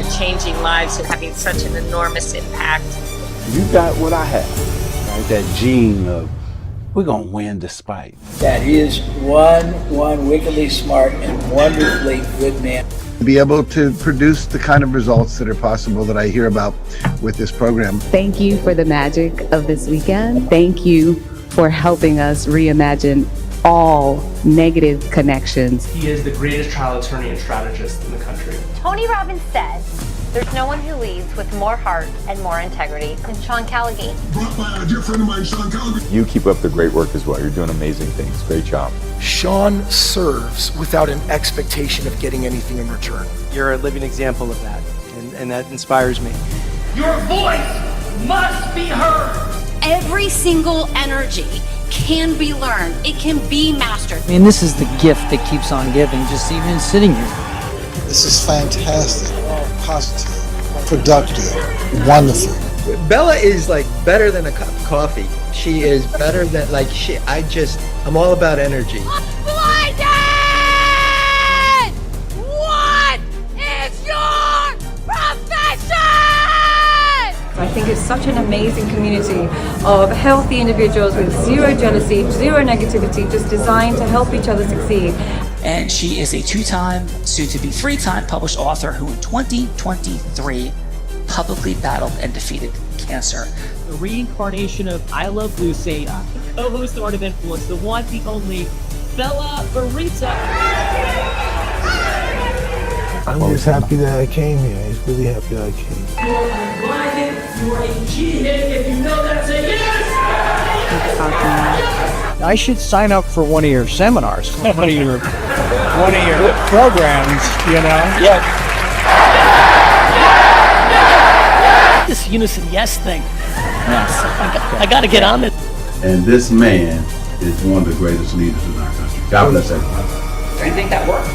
you're changing lives and having such an enormous impact. You got what I have, right? That gene of we're gonna win despite. That is one wickedly smart and wonderfully good man. Be able to produce the kind of results that are possible that I hear about with this program. Thank you for the magic of this weekend. Thank you for helping us reimagine all negative connections. He is the greatest trial attorney and strategist in the country. Tony Robbins said, there's no one who leads with more heart and more integrity than Sean Callaghan. Brought by our dear friend of mine, Sean Callaghan. You keep up the great work as well. You're doing amazing things. Great job. Sean serves without an expectation of getting anything in return. You're a living example of that, and that inspires me. Your voice must be heard. Every single energy can be learned. It can be mastered. I mean, this is the gift that keeps on giving, just even sitting here. This is fantastic, positive, productive, wonderful. Bella is like better than a cup of coffee. She is better than I'm all about energy. Blinded! What is your profession? I think it's such an amazing community of healthy individuals with zero jealousy, zero negativity, just designed to help each other succeed. And she is a 2-time, soon-to-be 3-time published author who in 2023 publicly battled and defeated cancer. The reincarnation of I Love Lucy, co-host of Art of Influence, the one, the only, Bella Barita. I'm just happy that I came here. Just really happy that I came. You are blinded. You are a G-hit. If you know that, say yes! I should sign up for one of your seminars, one of your programs, you know? Yeah. This unison yes thing. Yes. I got to get on this. And this man is one of the greatest leaders in our country. God bless everyone. Do you think that worked?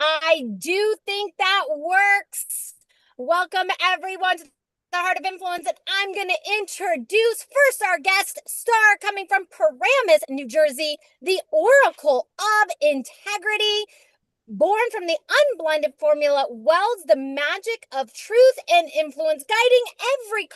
I do think that works. Welcome everyone to the Heart of Influence, and I'm going to introduce first our guest star coming from Paramus, New Jersey, the Oracle of Integrity. Born from the unblinded formula, welds the magic of truth and influence, guiding every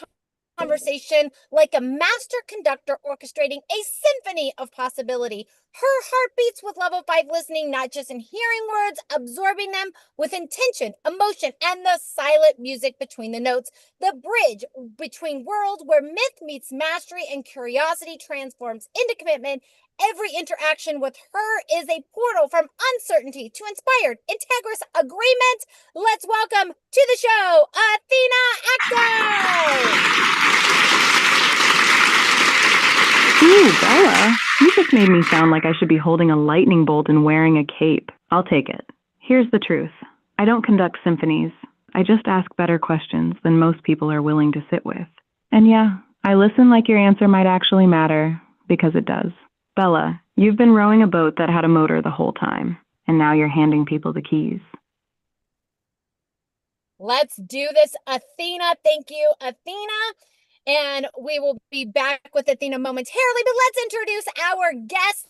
conversation like a master conductor orchestrating a symphony of possibility. Her heart beats with level 5 listening, not just in hearing words, absorbing them with intention, emotion, and the silent music between the notes. The bridge between worlds where myth meets mastery and curiosity transforms into commitment. Every interaction with her is a portal from uncertainty to inspired, integrous agreement. Let's welcome to the show, Athena Acto! Ooh, Bella, you just made me sound like I should be holding a lightning bolt and wearing a cape. I'll take it. Here's the truth. I don't conduct symphonies. I just ask better questions than most people are willing to sit with. And yeah, I listen like your answer might actually matter, because it does. Bella, you've been rowing a boat that had a motor the whole time, and now you're handing people the keys. Let's do this, Athena. Thank you, Athena. And we will be back with Athena momentarily, but let's introduce our guests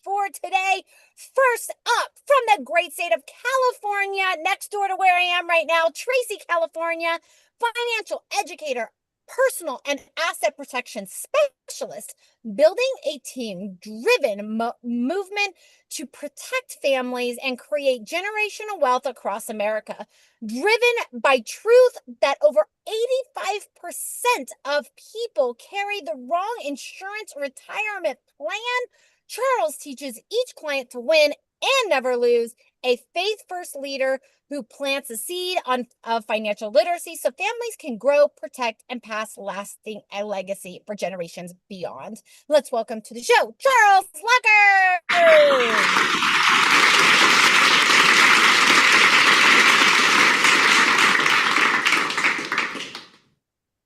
for today. First up, from the great state of California, next door to where I am right now, Tracy, California, financial educator, personal and asset protection specialist, building a team-driven movement to protect families and create generational wealth across America. Driven by truth that over 85% of people carry the wrong insurance retirement plan, Charles teaches each client to win and never lose, a faith-first leader who plants a seed of financial literacy so families can grow, protect, and pass lasting a legacy for generations beyond. Let's welcome to the show, Charles Lucker!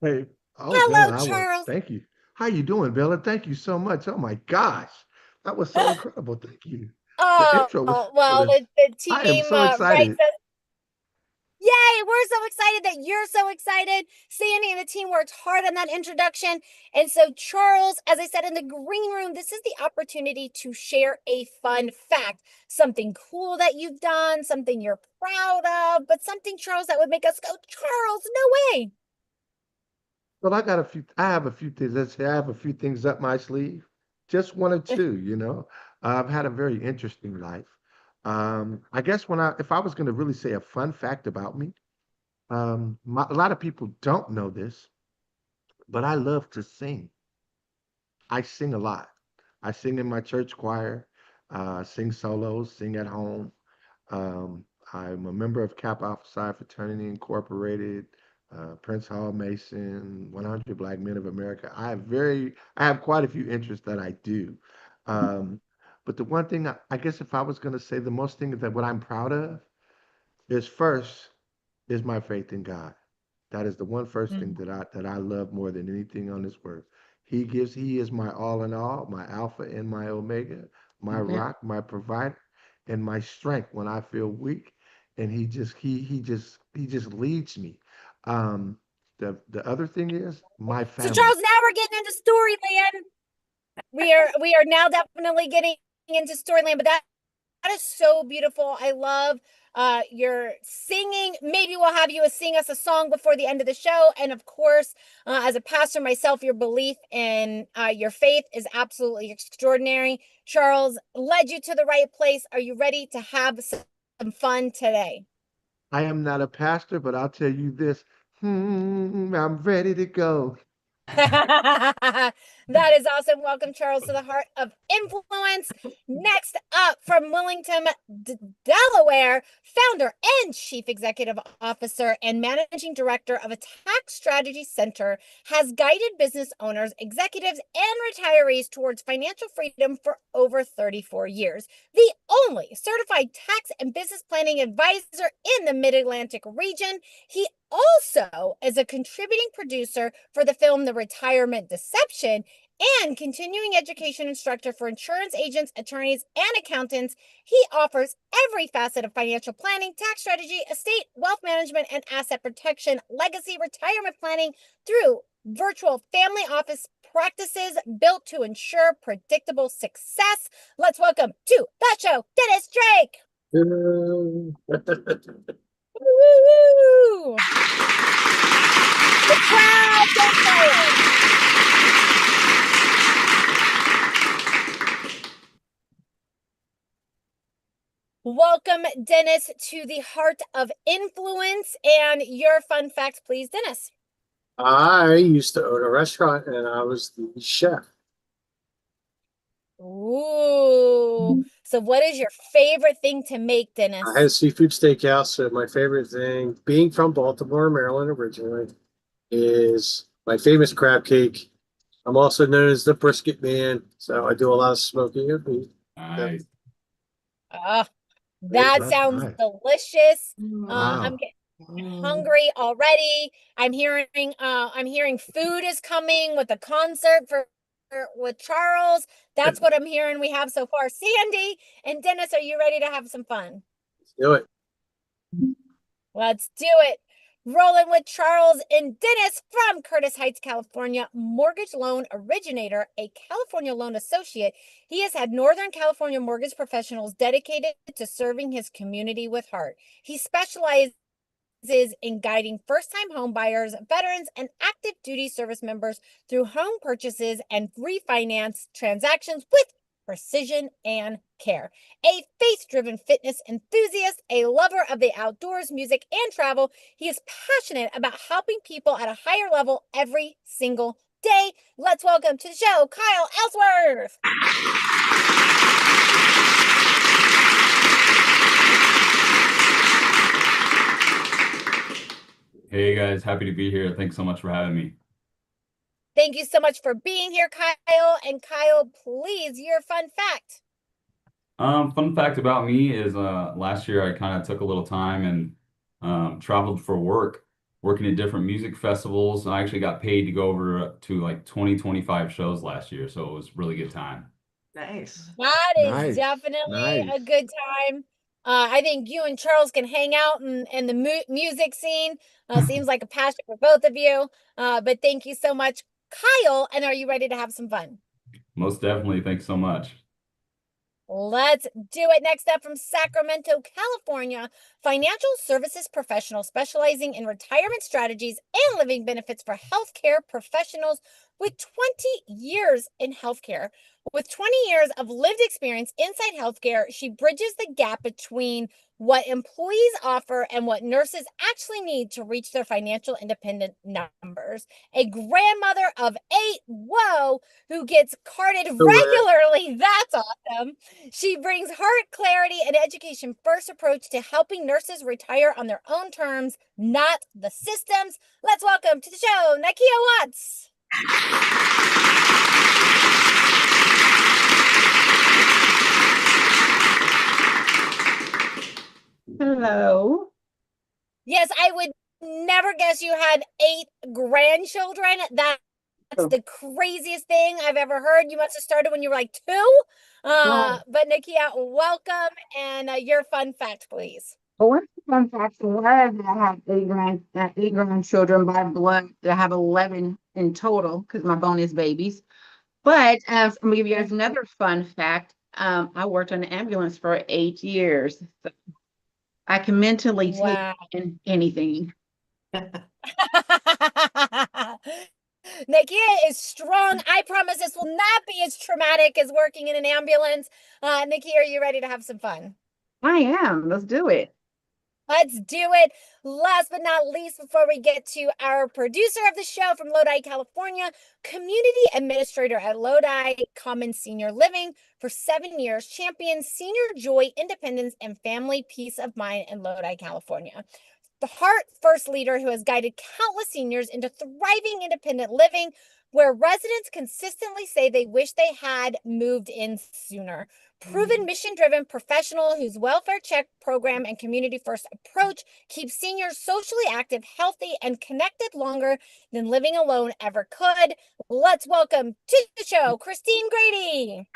Hey, hello, Bella, Charles. Thank you. How you doing, Bella? Thank you so much. Oh my gosh, that was so incredible. Thank you. The intro was Well, the I am team so writes excited. us. Yay! We're so excited that you're so excited. Sandy and the team worked hard on that introduction. And so, Charles, as I said in the green room, this is the opportunity to share a fun fact, something cool that you've done, something you're proud of, but something, Charles, that would make us go, Charles, no way. Well, I have a few things. Let's say I have a few things up my sleeve. Just one or two, you know. I've had a very interesting life. I guess if I was going to really say a fun fact about me, a lot of people don't know this, but I love to sing. I sing a lot. I sing in my church choir, sing solos, sing at home. Um, I'm a member of Kappa Alpha Psi Fraternity Incorporated, Prince Hall Mason, 100 Black Men of America. I have quite a few interests that I do. Um, but the one thing I guess if I was going to say the most thing that what I'm proud of is first is my faith in God. That is the one first thing that I love more than anything on this earth. He is my all in all, my alpha and my omega, my rock, my provider, and my strength when I feel weak. And he just leads me. Um, the other thing is my So, family. Charles, now we're getting into Storyland. We are now definitely getting into Storyland, but that is so beautiful. I love your singing. Maybe we'll have you sing us a song before the end of the show. And of course, as a pastor myself, your belief in your faith is absolutely extraordinary. Charles led you to the right place. Are you ready to have some fun today? I am not a pastor, but I'll tell you this. I'm ready to go. That is awesome. Welcome, Charles, to the Heart of Influence. Next up from Wilmington, Delaware, founder and chief executive officer and managing director of a tax strategy center, has guided business owners, executives, and retirees towards financial freedom for over 34 years. The only certified tax and business planning advisor in the Mid-Atlantic region. He also is a contributing producer for the film The Retirement Deception and continuing education instructor for insurance agents, attorneys, and accountants. He offers every facet of financial planning, tax strategy, estate, wealth management, and asset protection, legacy retirement planning through virtual family office practices built to ensure predictable success. Let's welcome to the show, Dennis Drake. Woo! The crowd goes wild. Welcome, Dennis, to the Heart of Influence and your fun facts, please, Dennis. I used to own a restaurant and I was the chef. Ooh. So what is your favorite thing to make, Dennis? I had a seafood steakhouse, so my favorite thing, being from Baltimore, Maryland originally, is my famous crab cake. I'm also known as the brisket man, so I do a lot of smoking of meat. Nice. That sounds delicious. Wow. I'm getting hungry already. I'm hearing food is coming with a concert with Charles. That's what I'm hearing we have so far. Sandy and Dennis, are you ready to have some fun? Let's do it. Let's do it. Rolling with Charles and Dennis from Curtis Heights, California, mortgage loan originator, a California loan associate. He has had Northern California mortgage professionals dedicated to serving his community with heart. He specializes in guiding first-time home buyers, veterans, and active duty service members through home purchases and refinance transactions with precision and care. A faith-driven fitness enthusiast, a lover of the outdoors, music, and travel, he is passionate about helping people at a higher level every single day. Let's welcome to the show, Kyle Ellsworth. Hey guys, happy to be here. Thanks so much for having me. Thank you so much for being here, Kyle. And Kyle, please, your fun fact. Fun fact about me is last year I kind of took a little time and traveled for work, working at different music festivals. I actually got paid to go over to like 25 shows last year, so it was a really good time. Nice. That is definitely a good time. I think you and Charles can hang out in the music scene. Seems like a passion for both of you. But thank you so much, Kyle. And are you ready to have some fun? Most definitely. Thanks so much. Let's do it. Next up from Sacramento, California, financial services professional specializing in retirement strategies and living benefits for healthcare professionals with 20 years in healthcare. With 20 years of lived experience inside healthcare, she bridges the gap between what employees offer and what nurses actually need to reach their financial independent numbers. A grandmother of 8, whoa, who gets carded regularly. That's awesome. She brings heart clarity and education first approach to helping nurses retire on their own terms, not the systems. Let's welcome to the show, Nakia Watts. Hello. Yes, I would never guess you had 8 grandchildren. That's the craziest thing I've ever heard. You must have started when you were like 2. But Nakia, welcome, and your fun fact, please. Well, one fun fact was that I have 8 grandchildren by blood. I have 11 in total because my bonus babies. But I'm gonna give you guys another fun fact. I worked on an ambulance for 8 years. So I can mentally take in anything. Nakia is strong. I promise this will not be as traumatic as working in an ambulance. Nakia, are you ready to have some fun? I am. Let's do it. Let's do it. Last but not least, before we get to our producer of the show from Lodi, California, community administrator at Lodi Commons Senior Living for 7 years, champions senior joy, independence, and family peace of mind in Lodi, California. The heart first leader who has guided countless seniors into thriving independent living, where residents consistently say they wish they had moved in sooner. Proven mission-driven professional whose welfare check program and community-first approach keeps seniors socially active, healthy, and connected longer than living alone ever could. Let's welcome to the show, Christine Grady.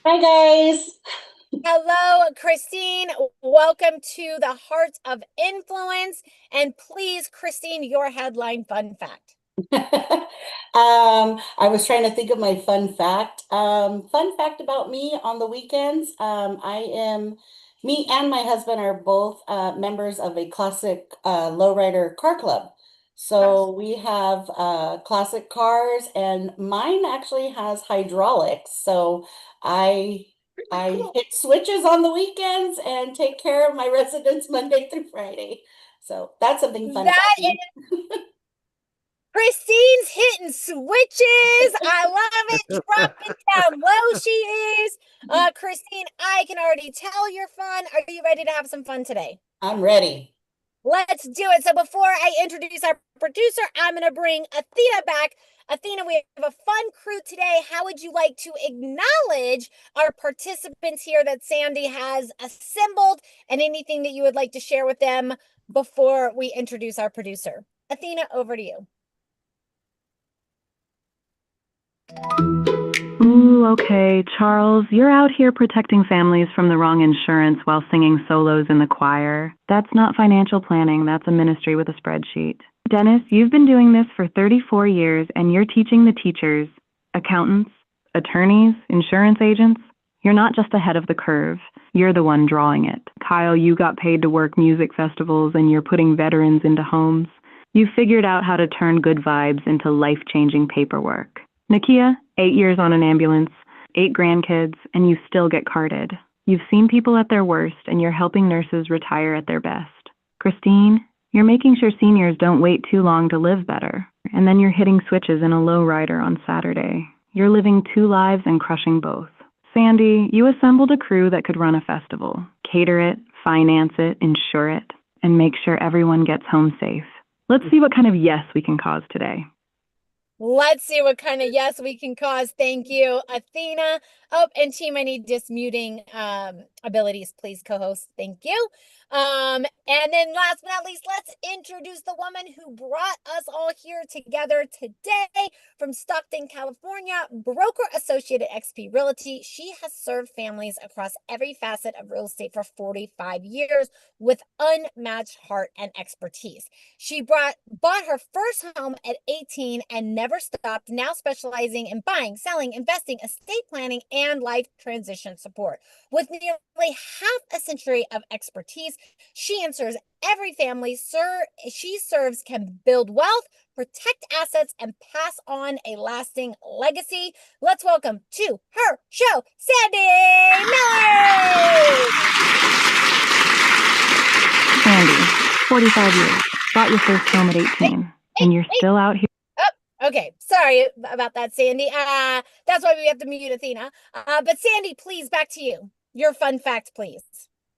Hi, guys. Hello, Christine. Welcome to the Hearts of Influence. And please, Christine, your headline fun fact. I was trying to think of my fun fact. Fun fact about me on the weekends. Me and my husband are both members of a classic lowrider car club. So we have classic cars, and mine actually has hydraulics. So I hit switches on the weekends and take care of my residents Monday through Friday. So that's something fun. Christine's hitting switches. I love it. Dropping down low she is. Christine, I can already tell you're fun. Are you ready to have some fun today? I'm ready. Let's do it. So before I introduce our producer, I'm going to bring Athena back. Athena, we have a fun crew today. How would you like to acknowledge our participants here that Sandy has assembled, and anything that you would like to share with them before we introduce our producer? Athena, over to you. Ooh, okay. Charles, you're out here protecting families from the wrong insurance while singing solos in the choir. That's not financial planning. That's a ministry with a spreadsheet. Dennis, you've been doing this for 34 years, and you're teaching the teachers, accountants, attorneys, insurance agents. You're not just ahead of the curve. You're the one drawing it. Kyle, you got paid to work music festivals, and you're putting veterans into homes. You figured out how to turn good vibes into life-changing paperwork. Nakia, 8 years on an ambulance, 8 grandkids, and you still get carded. You've seen people at their worst, and you're helping nurses retire at their best. Christine, you're making sure seniors don't wait too long to live better. And then you're hitting switches in a lowrider on Saturday. You're living 2 lives and crushing both. Sandy, you assembled a crew that could run a festival, cater it, finance it, insure it, and make sure everyone gets home safe. Let's see what kind of yes we can cause today. Let's see what kind of yes we can cause. Thank you, Athena. Oh, and team, I need just muting abilities, please, co-host. Thank you. And then last but not least, let's introduce the woman who brought us all here together today from Stockton, California, broker associate at XP Realty. She has served families across every facet of real estate for 45 years with unmatched heart and expertise. She bought her first home at 18 and never stopped, now specializing in buying, selling, investing, estate planning, and life transition support. With nearly half a century of expertise, she answers every family she serves can build wealth, protect assets, and pass on a lasting legacy. Let's welcome to her show, Sandy Miller! Sandy, 45 years, bought your first home at 18, and you're still out here. Oh, okay. Sorry about that, Sandy. That's why we have to mute Athena. But Sandy, please, back to you. Your fun fact, please.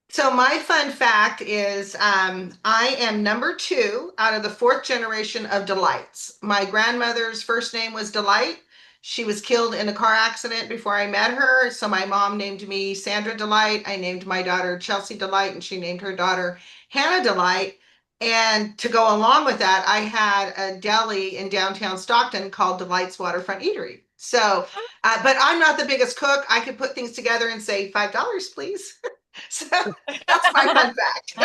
So my fun fact is I am number 2 out of the 4th generation of Delights. My grandmother's first name was Delight. She was killed in a car accident before I met her. So my mom named me Sandra Delight. I named my daughter Chelsea Delight, and she named her daughter Hannah Delight. And to go along with that, I had a deli in downtown Stockton called Delight's Waterfront Eatery. So, but I'm not the biggest cook. I could put things together and say, $5, please. So that's my fun fact.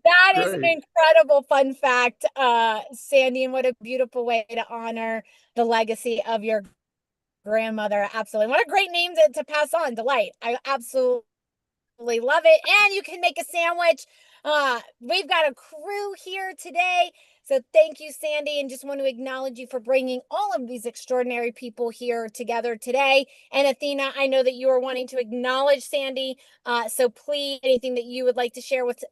That is an incredible fun fact, Sandy, and what a beautiful way to honor the legacy of your grandmother. Absolutely. What a great name to pass on, Delight. I absolutely love it. And you can make a sandwich. We've got a crew here today. So thank you, Sandy, and just want to acknowledge you for bringing all of these extraordinary people here together today. And Athena, I know that you are wanting to acknowledge Sandy. So please, anything that you would like to share with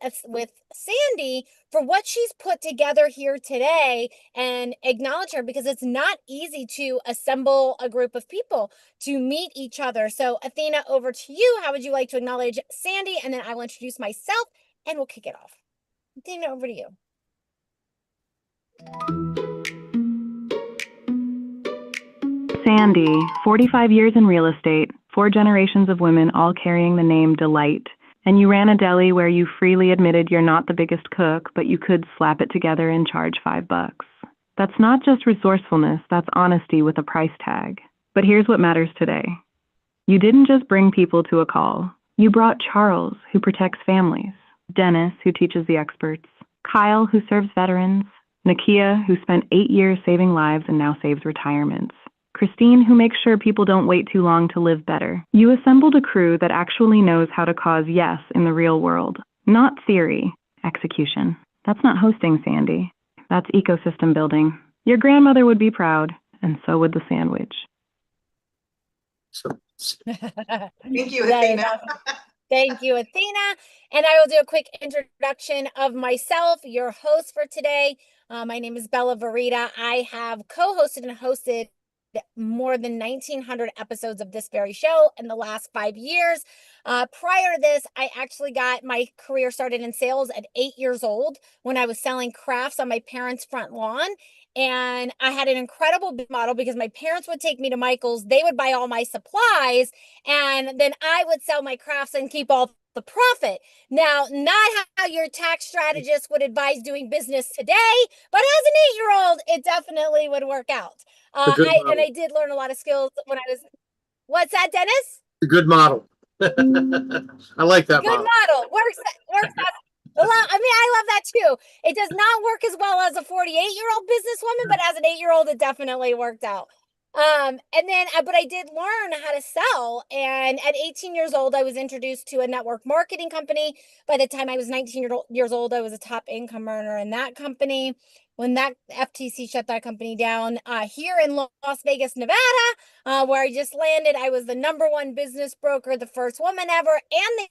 Sandy for what she's put together here today, and acknowledge her, because it's not easy to assemble a group of people to meet each other. So Athena, over to you. How would you like to acknowledge Sandy? And then I will introduce myself and we'll kick it off. Athena, over to you. Sandy, 45 years in real estate, 4 generations of women all carrying the name Delight, and you ran a deli where you freely admitted you're not the biggest cook, but you could slap it together and charge $5. That's not just resourcefulness, that's honesty with a price tag. But here's what matters today. You didn't just bring people to a call. You brought Charles, who protects families, Dennis, who teaches the experts, Kyle, who serves veterans, Nakia, who spent 8 years saving lives and now saves retirements, Christine, who makes sure people don't wait too long to live better. You assembled a crew that actually knows how to cause yes in the real world. Not theory, execution. That's not hosting, Sandy. That's ecosystem building. Your grandmother would be proud, and so would the sandwich. Thank you, Athena. Thank you, Athena. And I will do a quick introduction of myself, your host for today. My name is Bella Verita. I have co-hosted and hosted more than 1,900 episodes of this very show in the last 5 years. Prior to this, I actually got my career started in sales at 8 years old when I was selling crafts on my parents' front lawn. And I had an incredible model because my parents would take me to Michael's, they would buy all my supplies, and then I would sell my crafts and keep all the profit. Now, not how your tax strategist would advise doing business today, but as an 8-year-old, it definitely would work out. I did learn a lot of skills when I was. What's that, Dennis? A good model. I like that good model. Works. I mean, I love that too. It does not work as well as a 48-year-old businesswoman, but as an 8-year-old, it definitely worked out. And then, but I did learn how to sell. And at 18 years old, I was introduced to a network marketing company. By the time I was 19 years old, I was a top income earner in that company. When that FTC shut that company down, here in Las Vegas, Nevada, where I just landed, I was the #1 business broker, the first woman ever, and the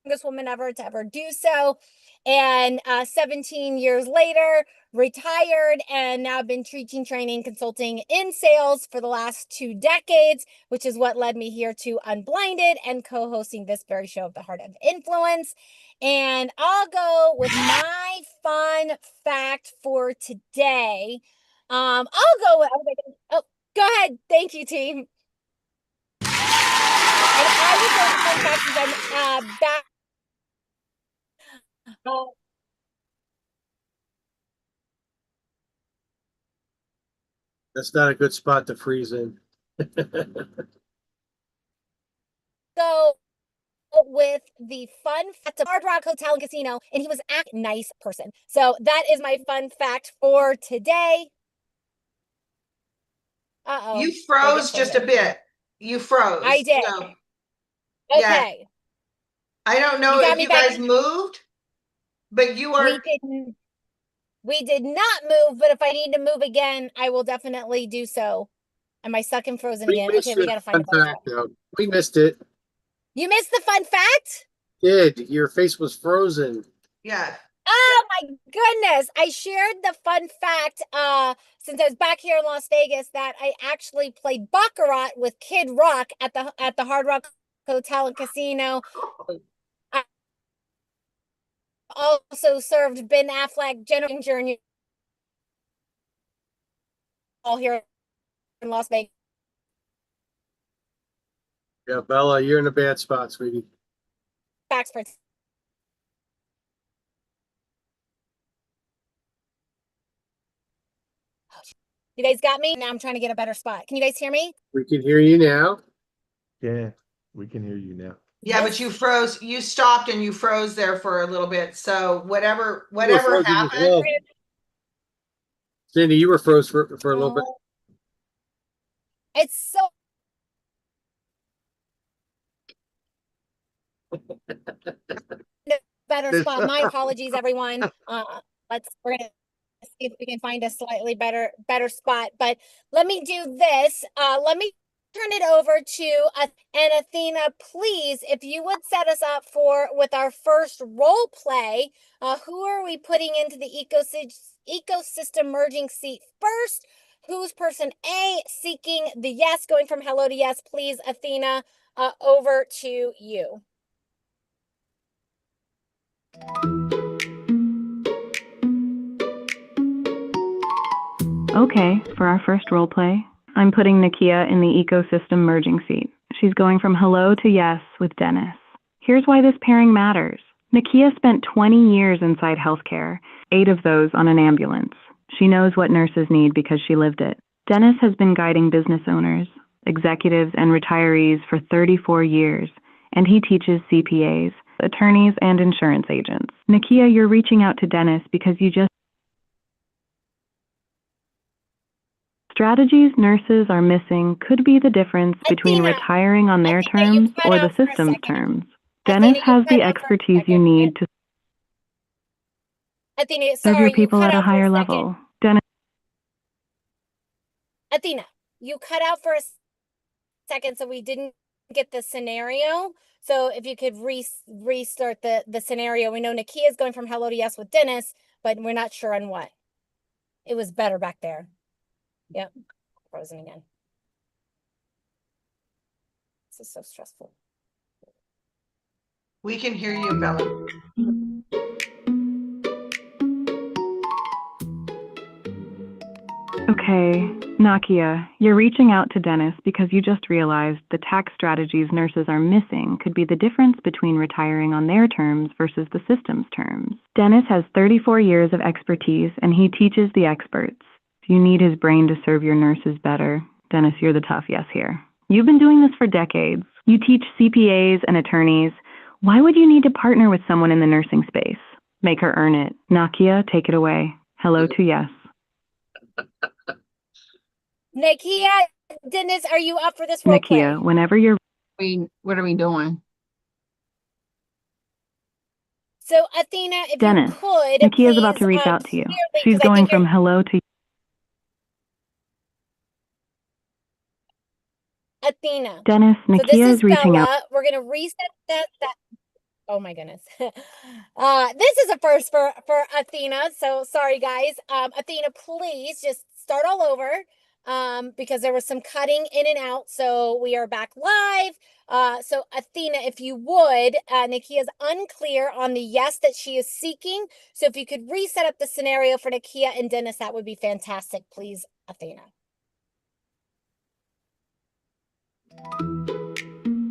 youngest woman ever to ever do so. And 17 years later, retired, and now been teaching, training, consulting in sales for the last 2 decades, which is what led me here to Unblinded and co-hosting this very show of The Heart of Influence. And I'll go with my fun fact for today. I'll go with, oh, go ahead. Thank you, team. And I will go with fun fact since I'm back. That's not a good spot to freeze in. Go with the fun fact of Hard Rock Hotel and Casino, and he was a nice person. So that is my fun fact for today. Uh-oh. You froze just a bit. You froze. I did. So, okay. Yeah. I don't know if you guys moved, but you are. We did not move, but if I need to move again, I will definitely do so. Am I stuck and frozen again? Okay, we got to find a better spot. We missed it. You missed the fun fact? Did. Your face was frozen. Yeah. Oh my goodness. I shared the fun fact since I was back here in Las Vegas that I actually played Baccarat with Kid Rock at the Hard Rock Hotel and Casino. I also served Ben Affleck, Jennifer Jr. all here in Las Vegas. Yeah, Bella, you're in a bad spot, sweetie. Facts for you guys got me? Now I'm trying to get a better spot. Can you guys hear me? We can hear you now. Yeah, we can hear you now. Yeah, but you froze. You stopped and you froze there for a little bit. So whatever happened. Well. Cindy, you were froze for a little bit. It's so better spot. My apologies, everyone. We're gonna see if we can find a slightly better spot. But let me do this. Let me turn it over to and Athena, please, if you would set us up with our first role play. Who are we putting into the ecosystem merging seat first? Who's person A seeking the yes, going from hello to yes? Please, Athena, over to you. Okay, for our first role play, I'm putting Nakia in the ecosystem merging seat. She's going from hello to yes with Dennis. Here's why this pairing matters. Nakia spent 20 years inside healthcare, 8 of those on an ambulance. She knows what nurses need because she lived it. Dennis has been guiding business owners, executives, and retirees for 34 years, and he teaches CPAs, attorneys, and insurance agents. Nakia, you're reaching out to Dennis because you just strategies nurses are missing could be the difference between retiring on their terms or the system's terms. Dennis has the expertise you need to Athena, serve your sorry, people at a higher level. Dennis. Athena, you cut out for a second, so we didn't get the scenario. So if you could restart the scenario. We know Nakia is going from hello to yes with Dennis, but we're not sure on what. It was better back there. Yep, frozen again. This is so stressful. We can hear you, Bella. Okay, Nakia, you're reaching out to Dennis because you just realized the tax strategies nurses are missing could be the difference between retiring on their terms versus the system's terms. Dennis has 34 years of expertise and he teaches the experts. You need his brain to serve your nurses better. Dennis, you're the tough yes here. You've been doing this for decades. You teach CPAs and attorneys. Why would you need to partner with someone in the nursing space? Make her earn it. Nakia, take it away. Hello to yes. Nakia, Dennis, are you up for this role play? Nakia, whenever you're... What are we doing? So, Athena, if Dennis, you could, Nakia's about to reach out to you. She's going from hello to... Athena. Dennis, Nakia is reaching out. We're going to reset that. Oh my goodness. This is a first for Athena. So sorry, guys. Athena, please just start all over. because there was some cutting in and out. So we are back live. So Athena, if you would, Nakia is unclear on the yes that she is seeking. So if you could reset up the scenario for Nakia and Dennis, that would be fantastic, please, Athena.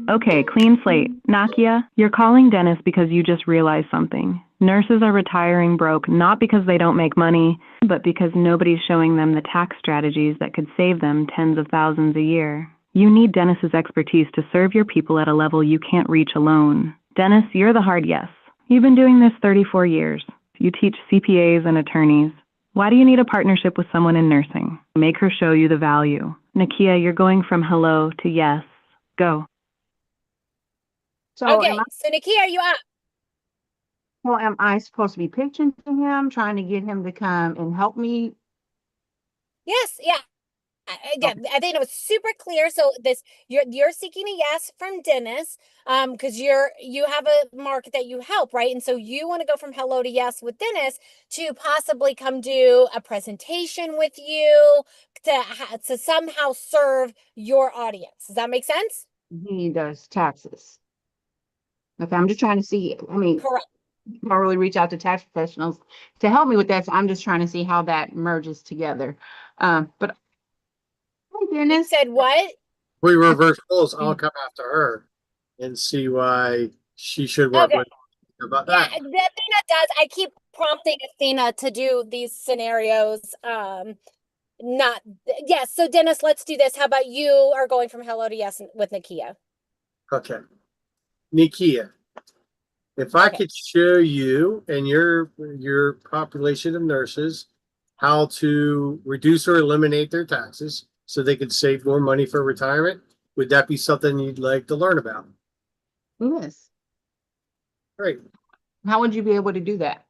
Okay, clean slate. Nakia, you're calling Dennis because you just realized something. Nurses are retiring broke not because they don't make money, but because nobody's showing them the tax strategies that could save them tens of thousands a year. You need Dennis's expertise to serve your people at a level you can't reach alone. Dennis, you're the hard yes. You've been doing this 34 years. You teach CPAs and attorneys. Why do you need a partnership with someone in nursing? Make her show you the value. Nakia, you're going from hello to yes. Go. So Okay, so Nakia, are you up? well, am I supposed to be pitching to him, trying to get him to come and help me? Yes, yeah. Again, I think it was super clear. So this you're seeking a yes from Dennis, because you have a market that you help, right? And so you want to go from hello to yes with Dennis to possibly come do a presentation with you to somehow serve your audience. Does that make sense? He does taxes. Okay, I'm just trying to see. I mean, Correct. I don't really reach out to tax professionals to help me with that. So I'm just trying to see how that merges together. But hi, You Dennis. said what? We reverse roles. I'll come after her and see why she should work Okay. with her about Yeah, that. Athena does. I keep prompting Athena to do these scenarios. Not yes. So Dennis, let's do this. How about you are going from hello to yes with Nakia? Okay. Nikia, if I Okay. could show you and your population of nurses how to reduce or eliminate their taxes so they could save more money for retirement, would that be something you'd like to learn about? Yes. Great. How would you be able to do that?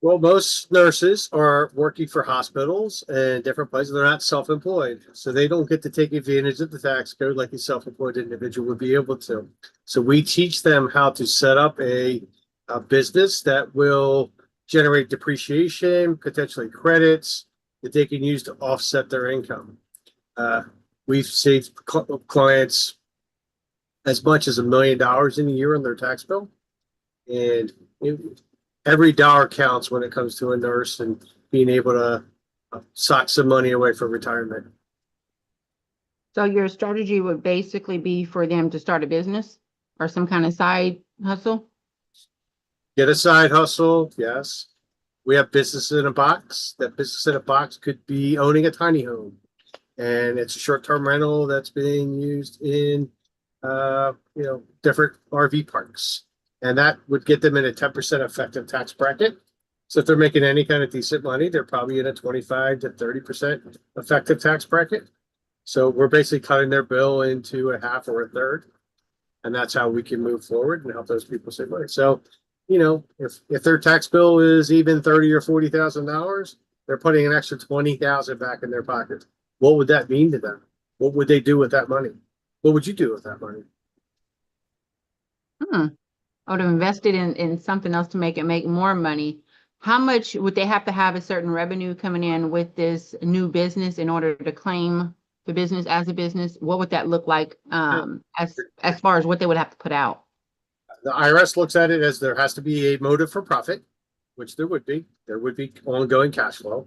Well, most nurses are working for hospitals and different places. They're not self-employed, so they don't get to take advantage of the tax code like a self-employed individual would be able to. So we teach them how to set up a business that will generate depreciation, potentially credits that they can use to offset their income. We've saved clients as much as $1 million in a year on their tax bill, and every dollar counts when it comes to a nurse and being able to sock some money away for retirement. So your strategy would basically be for them to start a business or some kind of side hustle? Get a side hustle, yes. We have business in a box. That business in a box could be owning a tiny home, and it's a short-term rental that's being used in different RV parks, and that would get them in a 10% effective tax bracket. So if they're making any kind of decent money, they're probably in a 25 to 30% effective tax bracket. So we're basically cutting their bill into a half or a third, and that's how we can move forward and help those people save money. So, if their tax bill is even $30,000 or $40,000, they're putting an extra $20,000 back in their pocket. What would that mean to them? What would they do with that money? What would you do with that money? I would have invested in something else to make it make more money. How much would they have to have a certain revenue coming in with this new business in order to claim the business as a business? What would that look like as far as what they would have to put out? The IRS looks at it as there has to be a motive for profit, which there would be. There would be ongoing cash flow.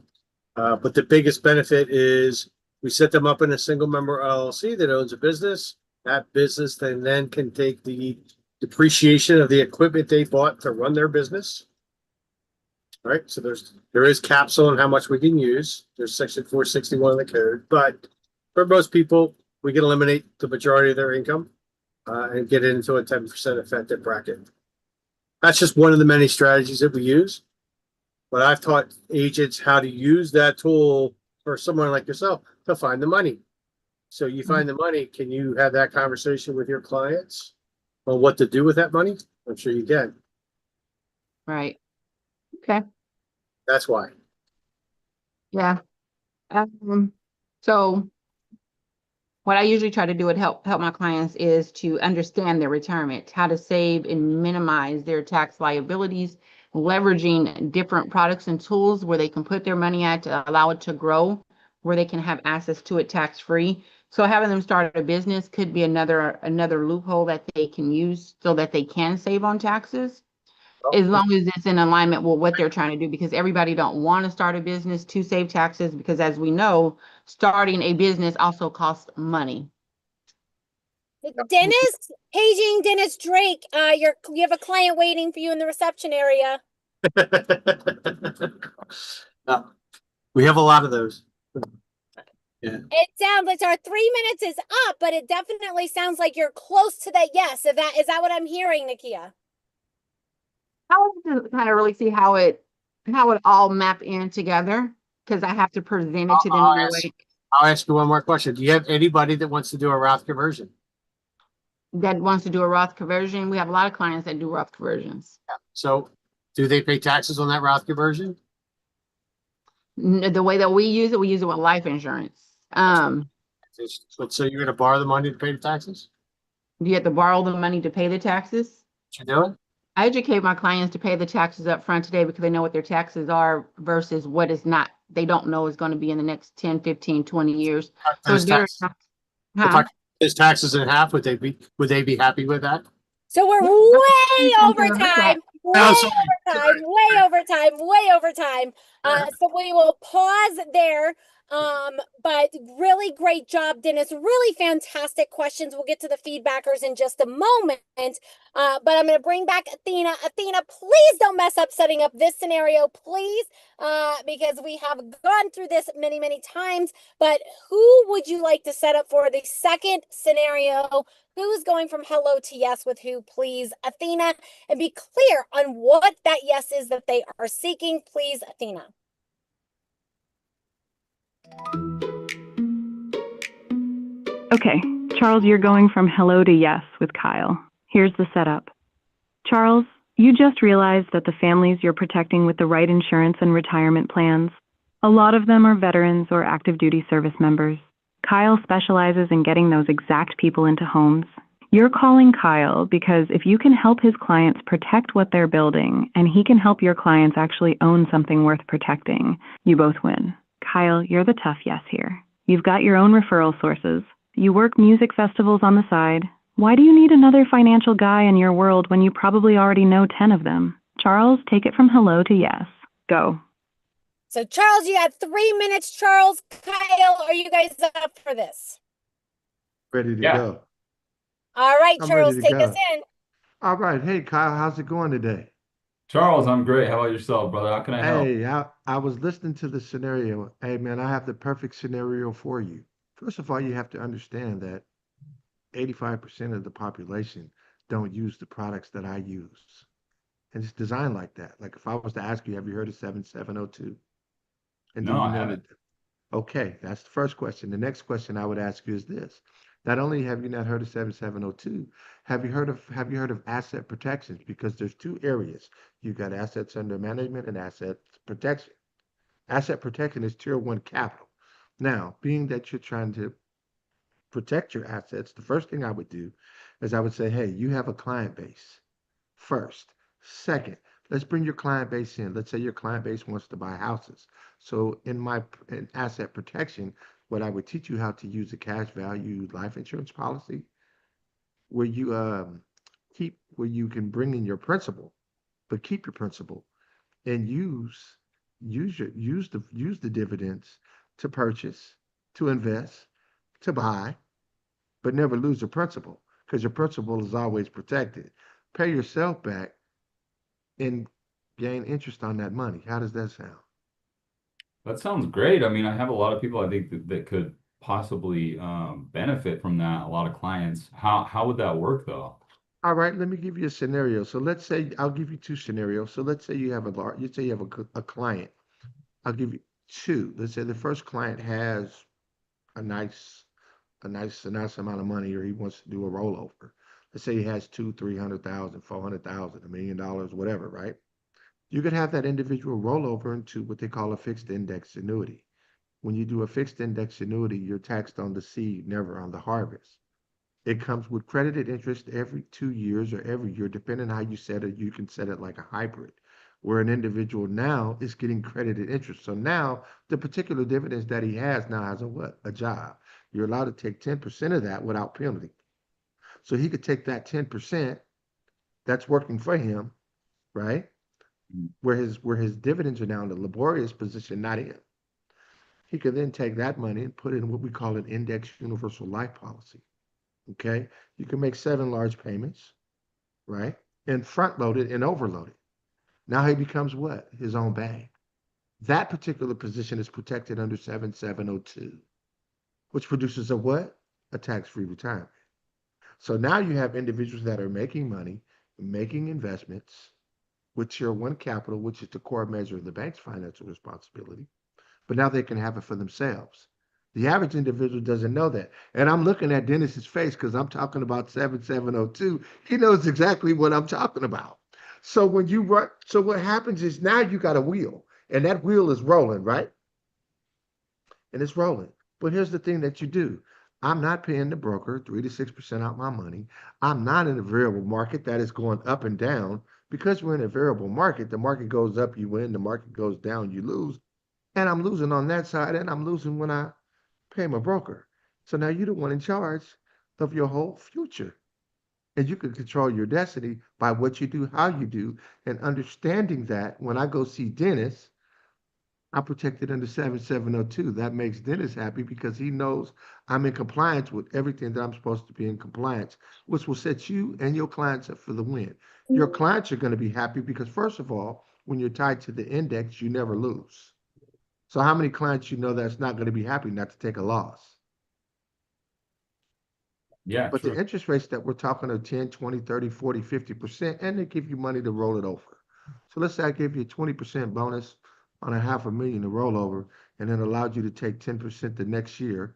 But the biggest benefit is we set them up in a single member LLC that owns a business. That business then can take the depreciation of the equipment they bought to run their business. All right. So there is caps on how much we can use. There's section 461 of the code, but for most people, we can eliminate the majority of their income and get it into a 10% effective bracket. That's just one of the many strategies that we use. But I've taught agents how to use that tool for someone like yourself to find the money. So you find the money, can you have that conversation with your clients on what to do with that money? I'm sure you can. Right. Okay. That's why. Yeah. So what I usually try to do to help my clients is to understand their retirement, how to save and minimize their tax liabilities, leveraging different products and tools where they can put their money at to allow it to grow where they can have access to it tax free. So having them start a business could be another loophole that they can use so that they can save on taxes, as long as it's in alignment with what they're trying to do, because everybody don't want to start a business to save taxes, because as we know, starting a business also costs money. Dennis, paging Dennis Drake. You have a client waiting for you in the reception area. We have a lot of those. Yeah. It sounds like our 3 minutes is up, but it definitely sounds like you're close to that. Yes, is that what I'm hearing, Nakia? I want to kind of really see how it all map in together, because I have to present it to them in a way I'll ask you one more question. Do you have anybody that wants to do a Roth conversion? that wants to do a Roth conversion. We have a lot of clients that do Roth conversions. So do they pay taxes on that Roth conversion? The way that we use it with life insurance. So you're going to borrow the money to pay the taxes? Do you have to borrow the money to pay the taxes? You do it? I educate my clients to pay the taxes up front today, because they know what their taxes are versus what is not. They don't know is going to be in the next 10, 15, 20 years. So it's better. If I cut his taxes in half, would they be happy with that? So we're way over time. Way over time. So we will pause there. But really great job, Dennis. Really fantastic questions. We'll get to the feedbackers in just a moment. But I'm going to bring back Athena. Athena, please don't mess up setting up this scenario, please, because we have gone through this many, many times. But who would you like to set up for the second scenario? Who's going from hello to yes with who, please, Athena? And be clear on what that yes is that they are seeking, please, Athena. Okay, Charles, you're going from hello to yes with Kyle. Here's the setup. Charles, you just realized that the families you're protecting with the right insurance and retirement plans, a lot of them are veterans or active duty service members. Kyle specializes in getting those exact people into homes. You're calling Kyle because if you can help his clients protect what they're building, and he can help your clients actually own something worth protecting, you both win. Kyle, you're the tough yes here. You've got your own referral sources. You work music festivals on the side. Why do you need another financial guy in your world when you probably already know 10 of them? Charles, take it from hello to yes. Go. So Charles, you got 3 minutes. Charles, Kyle, are you guys up for this? Ready to go. All right, I'm Charles, ready to take us go. in. All right. Hey, Kyle, how's it going today? Charles, I'm great. How about yourself, brother? How can I help? Hey, I was listening to the scenario. Hey, man, I have the perfect scenario for you. First of all, you have to understand that 85% of the population don't use the products that I use. And it's designed like that. Like if I was to ask you, have you heard of 7702? And do No, you I know haven't. that? Okay, that's the first question. The next question I would ask you is this. Not only have you not heard of 7702, have you heard of asset protections? Because there's two areas. You've got assets under management and asset protection. Asset protection is tier one capital. Now, being that you're trying to protect your assets, the first thing I would do is I would say, hey, you have a client base first. Second, let's bring your client base in. Let's say your client base wants to buy houses. So in asset protection, what I would teach you how to use a cash value life insurance policy where you keep where you can bring in your principal, but keep your principal and use the dividends to purchase, to invest, to buy, but never lose your principal because your principal is always protected. Pay yourself back and gain interest on that money. How does that sound? That sounds great. I mean, I have a lot of people I think that could possibly benefit from that. A lot of clients. How would that work though? All right, let me give you a scenario. So let's say I'll give you two scenarios. So let's say you have a client. I'll give you two. Let's say the first client has a nice amount of money, or he wants to do a rollover. Let's say he has 200,000, 300,000, 400,000, $1 million, whatever, right? You could have that individual rollover into what they call a fixed index annuity. When you do a fixed index annuity, you're taxed on the seed, never on the harvest. It comes with credited interest every 2 years or every year, depending on how you set it. You can set it like a hybrid, where an individual now is getting credited interest. So now the particular dividends that he has now has a what? A job. You're allowed to take 10% of that without penalty. So he could take that 10% that's working for him, right? Where his dividends are now in the laborious position, not in. He could then take that money and put it in what we call an index universal life policy. Okay. You can make 7 large payments, right? And front load it and overload it. Now he becomes what? His own bag. That particular position is protected under 7702, which produces a what? A tax-free retirement. So now you have individuals that are making money, making investments with Tier 1 capital, which is the core measure of the bank's financial responsibility, but now they can have it for themselves. The average individual doesn't know that. And I'm looking at Dennis's face because I'm talking about 7702. He knows exactly what I'm talking about. So when you run, so what happens is now you got a wheel, and that wheel is rolling, right? And it's rolling. But here's the thing that you do. I'm not paying the broker 3 to 6% out my money. I'm not in a variable market that is going up and down. Because we're in a variable market, the market goes up, you win, the market goes down, you lose. And I'm losing on that side, and I'm losing when I pay my broker. So now you're the one in charge of your whole future. And you can control your destiny by what you do, how you do, and understanding that when I go see Dennis, I'm protected under 7702. That makes Dennis happy because he knows I'm in compliance with everything that I'm supposed to be in compliance, which will set you and your clients up for the win. Your clients are going to be happy because, first of all, when you're tied to the index, you never lose. So how many clients you know that's not going to be happy not to take a loss? Yeah, But the true. interest rates that we're talking are 10, 20, 30, 40, 50%, and they give you money to roll it over. So let's say I give you a 20% bonus on a $500,000 to roll over, and then allowed you to take 10% the next year.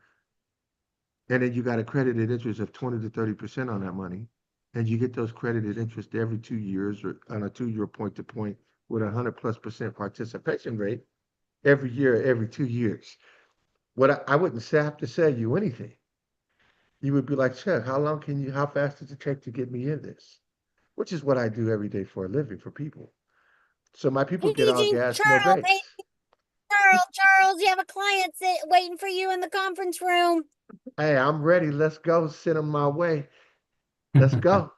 And then you got a credited interest of 20 to 30% on that money. And you get those credited interest every 2 years or on a 2-year point to point with 100+% participation rate every year, every 2 years. What I wouldn't have to sell you anything. You would be like, Chuck, how fast does it take to get me in this? Which is what I do every day for a living for people. So my people get all Paging gas, no Charles. Hey, brakes. Charles, you have a client waiting for you in the conference room. Hey, I'm ready. Let's go. Send them my way. Let's go.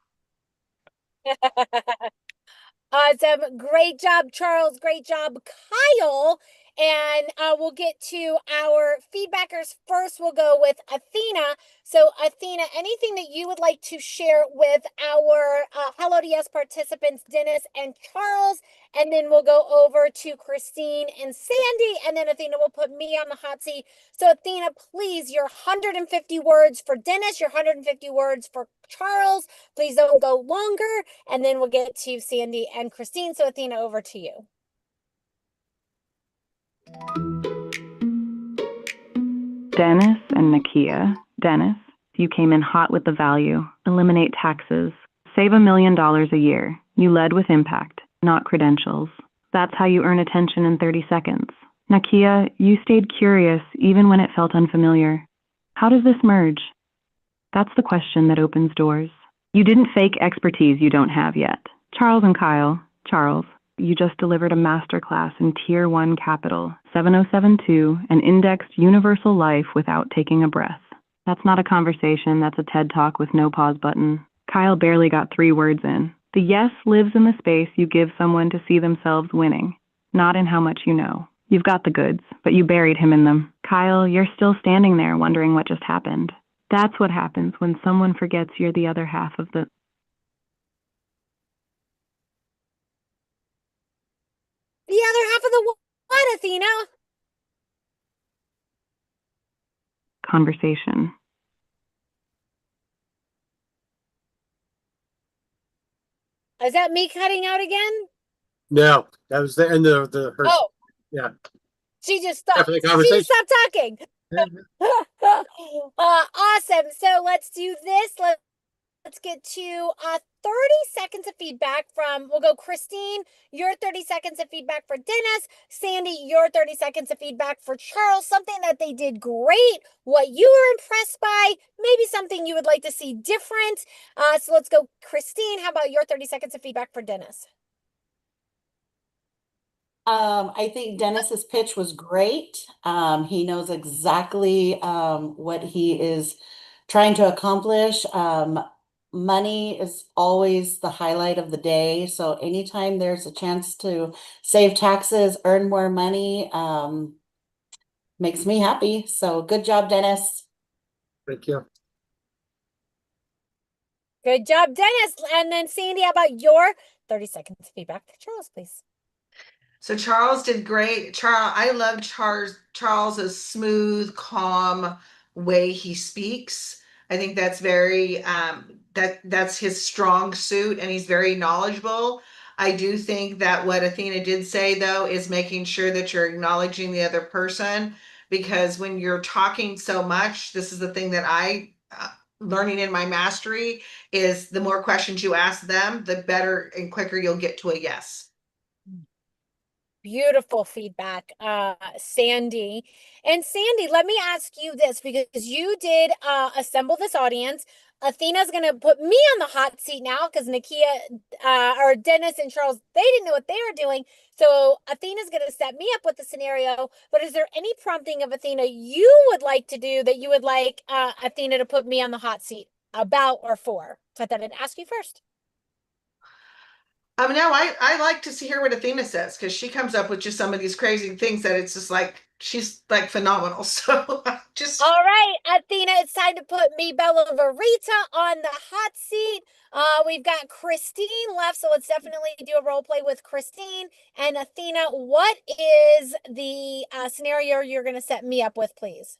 Awesome. Great job, Charles. Great job, Kyle. And we'll get to our feedbackers first. We'll go with Athena. So, Athena, anything that you would like to share with our Hello DS participants, Dennis and Charles? And then we'll go over to Christine and Sandy. And then Athena will put me on the hot seat. So, Athena, please, your 150 words for Dennis, your 150 words for Charles. Please don't go longer. And then we'll get to Sandy and Christine. So, Athena, over to you. Dennis and Nakia. Dennis, you came in hot with the value. Eliminate taxes. Save $1 million a year. You led with impact, not credentials. That's how you earn attention in 30 seconds. Nakia, you stayed curious even when it felt unfamiliar. How does this merge? That's the question that opens doors. You didn't fake expertise you don't have yet. Charles and Kyle. Charles, you just delivered a masterclass in Tier 1 Capital, 7072, an indexed universal life without taking a breath. That's not a conversation, that's a TED Talk with no pause button. Kyle barely got 3 words in. The yes lives in the space you give someone to see themselves winning, not in how much you know. You've got the goods, but you buried him in them. Kyle, you're still standing there wondering what just happened. That's what happens when someone forgets you're the other half of the other half of the what, Athena? conversation. Is that me cutting out again? No, that was the end of her. Oh, yeah. she just stopped. After the She conversation. just stopped talking. Awesome. So let's do this. Let's get to 30 seconds of feedback from, we'll go Christine, your 30 seconds of feedback for Dennis, Sandy, your 30 seconds of feedback for Charles, something that they did great, what you were impressed by, maybe something you would like to see different. So let's go Christine, how about your 30 seconds of feedback for Dennis? I think Dennis's pitch was great. He knows exactly what he is trying to accomplish. Money is always the highlight of the day. So anytime there's a chance to save taxes, earn more money, makes me happy. So good job, Dennis. Thank you. Good job, Dennis. And then Sandy, how about your 30 seconds feedback to Charles, please? So Charles did great. I love Charles's smooth, calm way he speaks. I think that's very that's his strong suit, and he's very knowledgeable. I do think that what Athena did say though is making sure that you're acknowledging the other person, because when you're talking so much, this is the thing that I learning in my mastery is the more questions you ask them, the better and quicker you'll get to a yes. Beautiful feedback, Sandy. And Sandy, let me ask you this, because you did assemble this audience. Athena's going to put me on the hot seat now because Nakia or Dennis and Charles, they didn't know what they were doing. So Athena's going to set me up with the scenario. But is there any prompting of Athena you would like to do that you would like Athena to put me on the hot seat about or for? So I thought I'd ask you first. No, I like to see hear what Athena says, because she comes up with just some of these crazy things that it's just like she's like phenomenal. So just all right, Athena, it's time to put me, Bella Verita, on the hot seat. We've got Christine left, so let's definitely do a role play with Christine. And Athena, what is the scenario you're going to set me up with, please?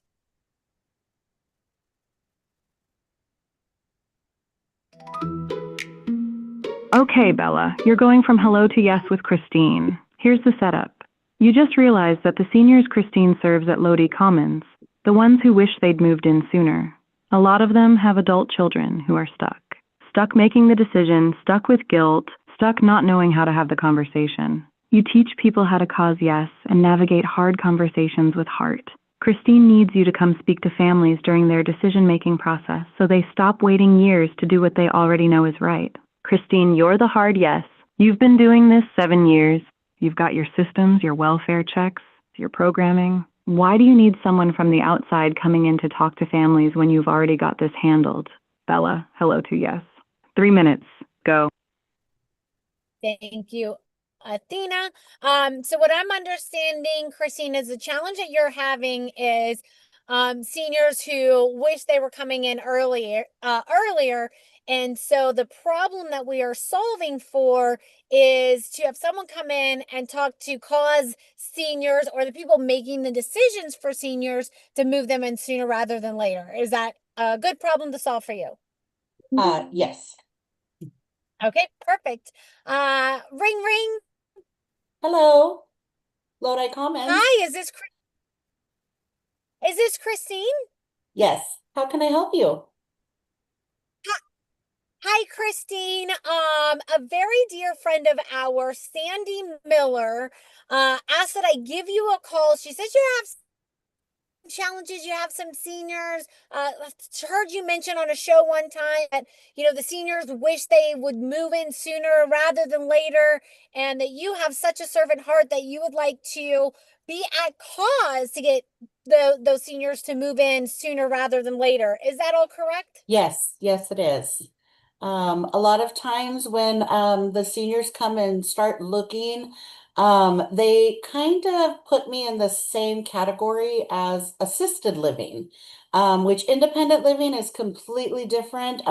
Okay, Bella, you're going from hello to yes with Christine. Here's the setup. You just realized that the seniors Christine serves at Lodi Commons, the ones who wish they'd moved in sooner, a lot of them have adult children who are stuck. Stuck making the decision, stuck with guilt, stuck not knowing how to have the conversation. You teach people how to cause yes and navigate hard conversations with heart. Christine needs you to come speak to families during their decision-making process so they stop waiting years to do what they already know is right. Christine, you're the hard yes. You've been doing this 7 years. You've got your systems, your welfare checks, your programming. Why do you need someone from the outside coming in to talk to families when you've already got this handled? Bella, hello to yes. 3 minutes, go. Thank you, Athena. So what I'm understanding, Christine, is the challenge that you're having is seniors who wish they were coming in earlier. And so the problem that we are solving for is to have someone come in and talk to cause seniors or the people making the decisions for seniors to move them in sooner rather than later. Is that a good problem to solve for you? Yes. Okay, perfect. Ring, ring. Hello. Lodi Commons. Hi, is this Christine? Yes. How can I help you? Hi, Christine. A very dear friend of ours, Sandy Miller, asked that I give you a call. She says you have challenges, you have some seniors. Heard you mention on a show one time that the seniors wish they would move in sooner rather than later, and that you have such a servant heart that you would like to be at cause to get those seniors to move in sooner rather than later. Is that all correct? Yes, yes, it is. A lot of times when the seniors come and start looking, they kind of put me in the same category as assisted living, which independent living is completely different.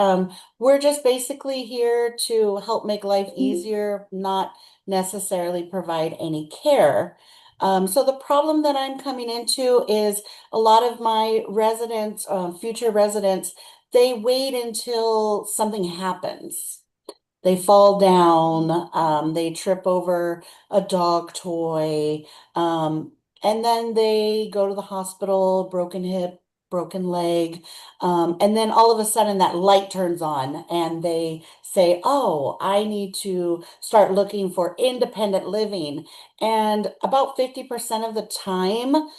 We're just basically here to help make life easier, not necessarily provide any care. So the problem that I'm coming into is a lot of my residents, future residents, they wait until something happens. They fall down, they trip over a dog toy, and then they go to the hospital, broken hip, broken leg, and then all of a sudden that light turns on and they say, oh, I need to start looking for independent living. And about 50% of the time,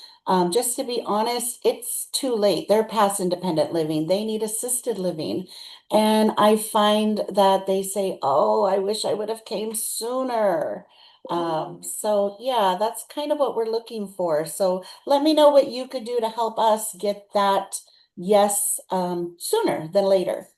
just to be honest, it's too late. They're past independent living. They need assisted living. And I find that they say, oh, I wish I would have came sooner. So yeah, that's kind of what we're looking for. So let me know what you could do to help us get that yes sooner than later.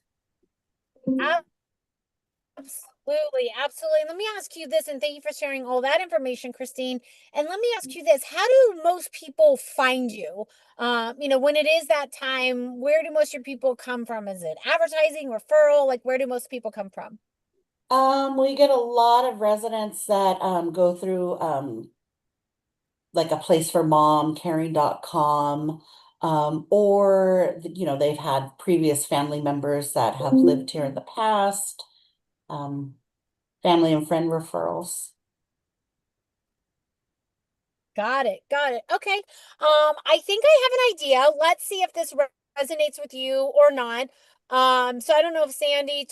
Absolutely, absolutely. Let me ask you this, and thank you for sharing all that information, Christine. And let me ask you this: how do most people find you? When it is that time, where do most of your people come from? Is it advertising, referral? Like, where do most people come from? We get a lot of residents that go through like a place for mom, caring.com, or they've had previous family members that have lived here in the past, family and friend referrals. Got it. Got it. Okay. I think I have an idea. Let's see if this resonates with you or not. So I don't know if Sandy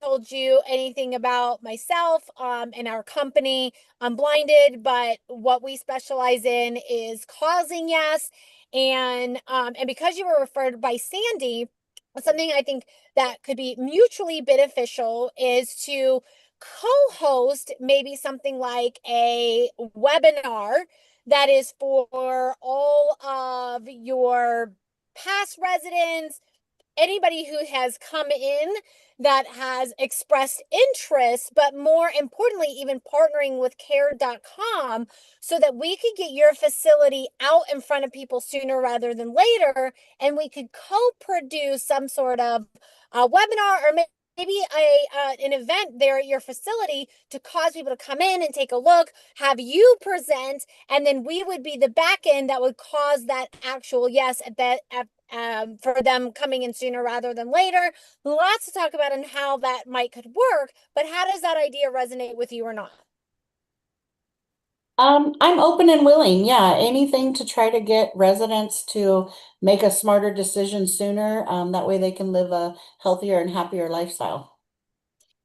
told you anything about myself, and our company. I'm blinded, but what we specialize in is causing yes. And because you were referred by Sandy, something I think that could be mutually beneficial is to co-host maybe something like a webinar that is for all of your past residents, anybody who has come in that has expressed interest, but more importantly, even partnering with care.com so that we could get your facility out in front of people sooner rather than later. And we could co-produce some sort of webinar or maybe an event there at your facility to cause people to come in and take a look, have you present, and then we would be the back end that would cause that actual yes for them coming in sooner rather than later. Lots to talk about and how that could work, but how does that idea resonate with you or not? I'm open and willing. Yeah, anything to try to get residents to make a smarter decision sooner. That way they can live a healthier and happier lifestyle.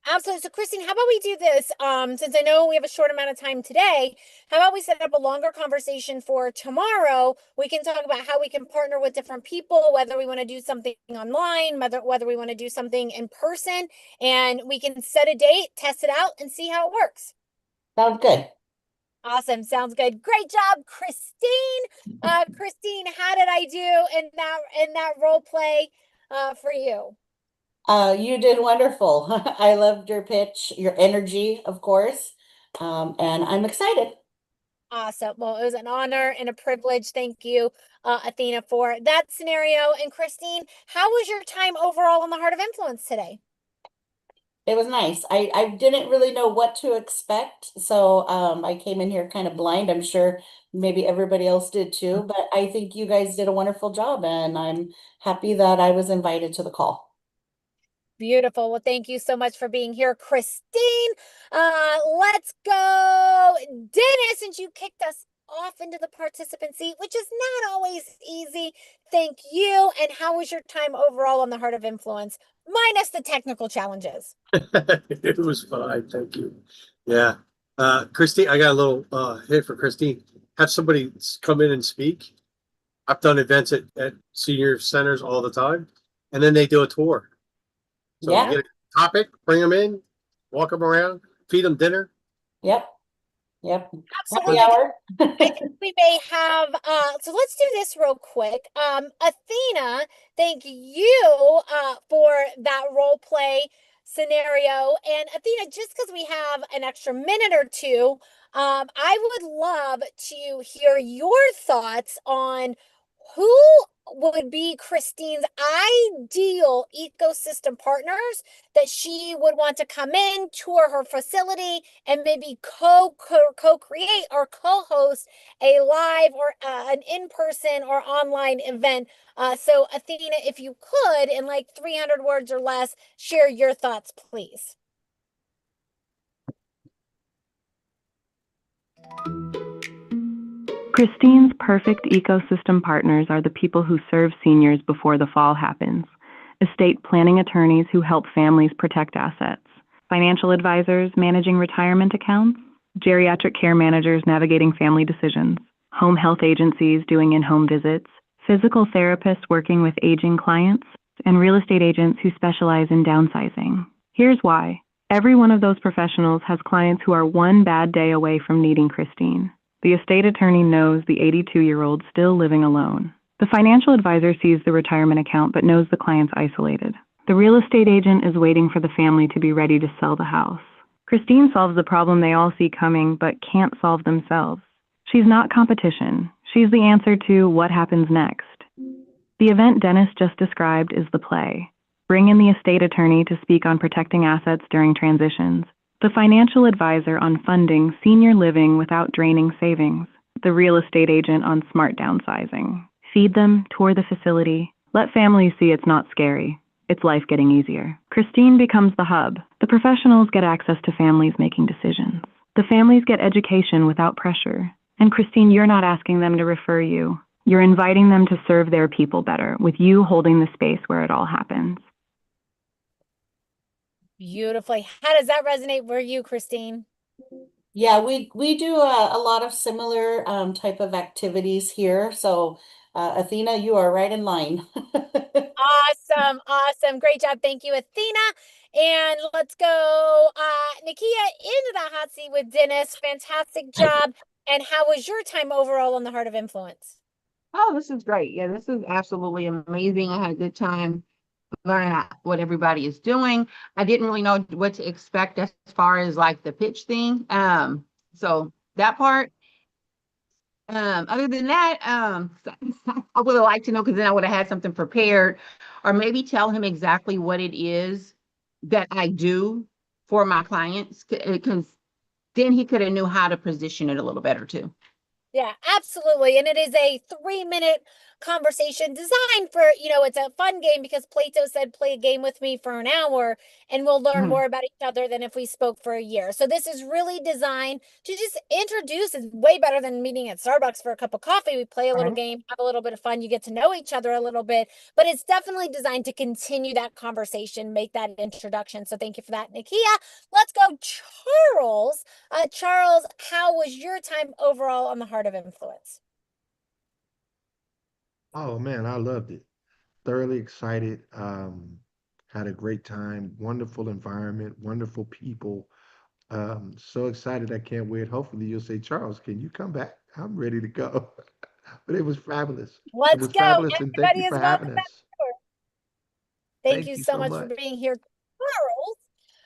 Absolutely. So, Christine, how about we do this? Since I know we have a short amount of time today, how about we set up a longer conversation for tomorrow? We can talk about how we can partner with different people, whether we want to do something online, whether we want to do something in person, and we can set a date, test it out, and see how it works. Sounds good. Awesome. Sounds good. Great job, Christine. Christine, how did I do in that role play for you? You did wonderful. I loved your pitch, your energy, of course. And I'm excited. Awesome. Well, it was an honor and a privilege. Thank you, Athena, for that scenario. And Christine, how was your time overall in the Heart of Influence today? It was nice. I didn't really know what to expect, so I came in here kind of blind. I'm sure maybe everybody else did too, but I think you guys did a wonderful job, and I'm happy that I was invited to the call. Beautiful. Well, thank you so much for being here, Christine. Let's go, Dennis, since you kicked us off into the participant seat, which is not always easy. Thank you. And how was your time overall on the Heart of Influence, minus the technical challenges? It was fine, thank you. Yeah. Christine, I got a little hit for Christine. Have somebody come in and speak. I've done events at senior centers all the time, and then they do a tour. So Yeah. you get a topic, bring them in, walk them around, feed them dinner. Yep. Yep. Absolutely. Happy hour. I think we may have so let's do this real quick. Athena, thank you for that role play scenario. And Athena, just because we have an extra minute or two, I would love to hear your thoughts on who would be Christine's ideal ecosystem partners that she would want to come in, tour her facility, and maybe co-create or co-host a live or an in-person or online event. So Athena, if you could, in like 300 words or less, share your thoughts, please. Christine's perfect ecosystem partners are the people who serve seniors before the fall happens, estate planning attorneys who help families protect assets, financial advisors managing retirement accounts, geriatric care managers navigating family decisions, home health agencies doing in-home visits, physical therapists working with aging clients, and real estate agents who specialize in downsizing. Here's why. Every one of those professionals has clients who are one bad day away from needing Christine. The estate attorney knows the 82-year-old still living alone. The financial advisor sees the retirement account but knows the client's isolated. The real estate agent is waiting for the family to be ready to sell the house. Christine solves the problem they all see coming but can't solve themselves. She's not competition. She's the answer to what happens next. The event Dennis just described is the play. Bring in the estate attorney to speak on protecting assets during transitions, the financial advisor on funding senior living without draining savings, the real estate agent on smart downsizing. Feed them, tour the facility, let families see it's not scary. It's life getting easier. Christine becomes the hub. The professionals get access to families making decisions. The families get education without pressure. And Christine, you're not asking them to refer you. You're inviting them to serve their people better, with you holding the space where it all happens. Beautifully. How does that resonate for you, Christine? Yeah, we do a lot of similar type of activities here. So, Athena, you are right in line. Awesome. Awesome. Great job. Thank you, Athena. And let's go, Nakia, into the hot seat with Dennis. Fantastic job. And how was your time overall on the Heart of Influence? Oh, this is great. Yeah, this is absolutely amazing. I had a good time learning what everybody is doing. I didn't really know what to expect as far as like the pitch thing. So that part. Other than that, I would have liked to know, because then I would have had something prepared, or maybe tell him exactly what it is that I do for my clients, because then he could have knew how to position it a little better too. Yeah, absolutely. And it is a 3-minute conversation designed for, it's a fun game because Plato said, play a game with me for an hour and we'll learn more about each other than if we spoke for a year. So this is really designed to just introduce. It's way better than meeting at Starbucks for a cup of coffee. We play a little game, have a little bit of fun. You get to know each other a little bit, but it's definitely designed to continue that conversation, make that introduction. So thank you for that, Nakia. Let's go, Charles. Charles, how was your time overall on the Heart of Influence? Oh man, I loved it. Thoroughly excited. Had a great time. Wonderful environment. Wonderful people. So excited. I can't wait. Hopefully you'll say, Charles, can you come back? I'm ready to go. But it was fabulous. It Let's was go. fabulous, and thank you Everybody is for having welcome back. us. Thank Thank you you so so much for much. being here, Charles.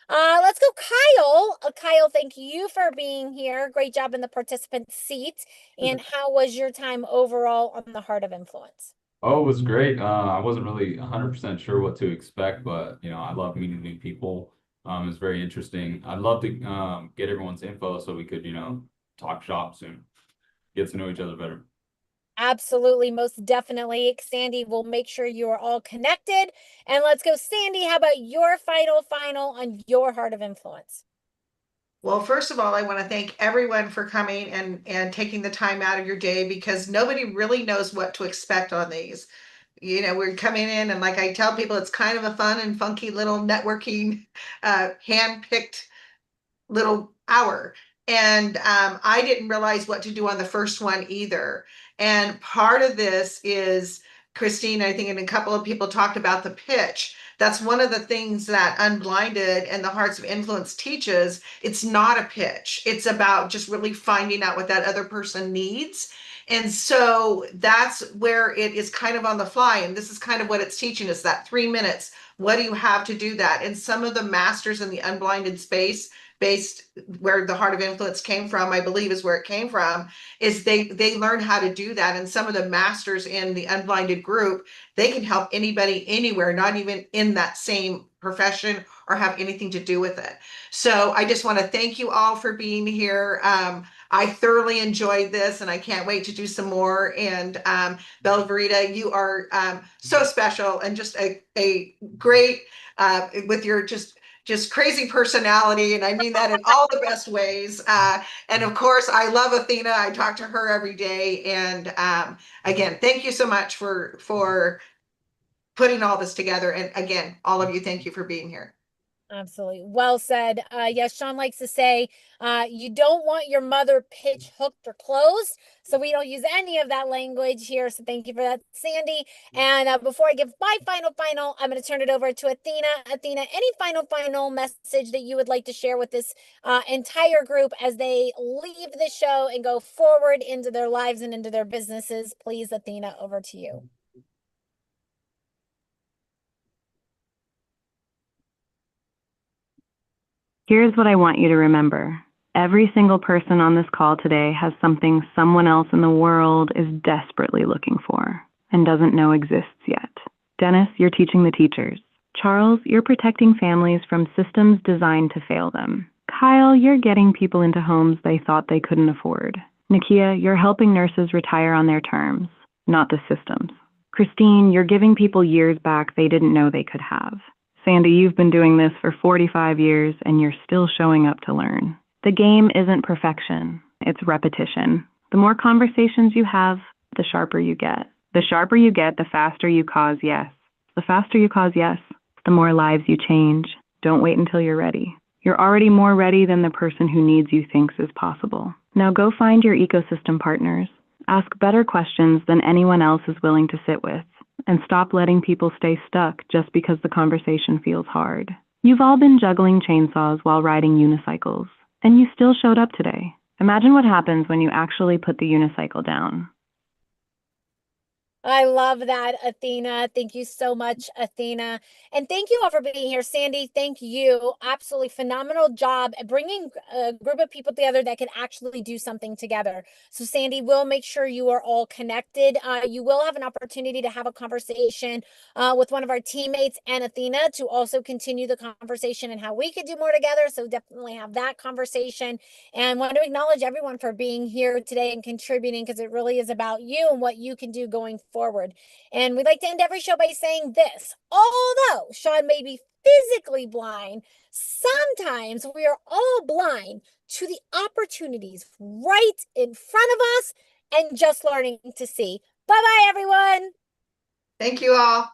Let's go, Kyle. Kyle, thank you for being here. Great job in the participant seat. And how was your time overall on the Heart of Influence? Oh, it was great. I wasn't really 100% sure what to expect, but I love meeting new people. It's very interesting. I'd love to get everyone's info so we could, talk shop soon, get to know each other better. Absolutely, most definitely. Sandy will make sure you are all connected. And let's go, Sandy. How about your final on your Heart of Influence? Well, first of all, I want to thank everyone for coming and taking the time out of your day, because nobody really knows what to expect on these. We're coming in, and like I tell people, it's kind of a fun and funky little networking, hand-picked little hour. And I didn't realize what to do on the first one either. And part of this is, Christine, I think, and a couple of people talked about the pitch. That's one of the things that Unblinded and the Hearts of Influence teaches. It's not a pitch. It's about just really finding out what that other person needs. And so that's where it is kind of on the fly. And this is kind of what it's teaching us, that 3 minutes. What do you have to do that? And some of the masters in the unblinded space, based where the Heart of Influence came from, I believe is where it came from, is they learn how to do that. And some of the masters in the unblinded group, they can help anybody anywhere, not even in that same profession or have anything to do with it. So I just want to thank you all for being here. I thoroughly enjoyed this, and I can't wait to do some more. And Bella Verita, you are so special, and just a great, with your just crazy personality, and I mean that in all the best ways. And of course, I love Athena. I talk to her every day. And again, thank you so much for putting all this together. And again, all of you, thank you for being here. Absolutely. Well said. Yes, Sean likes to say, you don't want your mother pitch hooked or closed. So we don't use any of that language here. So thank you for that, Sandy. And before I give my final, I'm going to turn it over to Athena. Athena, any final message that you would like to share with this entire group as they leave the show and go forward into their lives and into their businesses? Please, Athena, over to you. Here's what I want you to remember. Every single person on this call today has something someone else in the world is desperately looking for and doesn't know exists yet. Dennis, you're teaching the teachers. Charles, you're protecting families from systems designed to fail them. Kyle, you're getting people into homes they thought they couldn't afford. Nakia, you're helping nurses retire on their terms, not the systems. Christine, you're giving people years back they didn't know they could have. Sandy, you've been doing this for 45 years and you're still showing up to learn. The game isn't perfection, it's repetition. The more conversations you have, the sharper you get. The sharper you get, the faster you cause yes. The faster you cause yes, the more lives you change. Don't wait until you're ready. You're already more ready than the person who needs you thinks is possible. Now go find your ecosystem partners. Ask better questions than anyone else is willing to sit with. And stop letting people stay stuck just because the conversation feels hard. You've all been juggling chainsaws while riding unicycles, and you still showed up today. Imagine what happens when you actually put the unicycle down. I love that, Athena. Thank you so much, Athena. And thank you all for being here. Sandy, thank you. Absolutely phenomenal job at bringing a group of people together that can actually do something together. So Sandy, we'll make sure you are all connected. You will have an opportunity to have a conversation with one of our teammates and Athena to also continue the conversation and how we could do more together. So definitely have that conversation. And want to acknowledge everyone for being here today and contributing, because it really is about you and what you can do going forward. And we'd like to end every show by saying this: although Sean may be physically blind, sometimes we are all blind to the opportunities right in front of us and just learning to see. Bye-bye, everyone. Thank you all.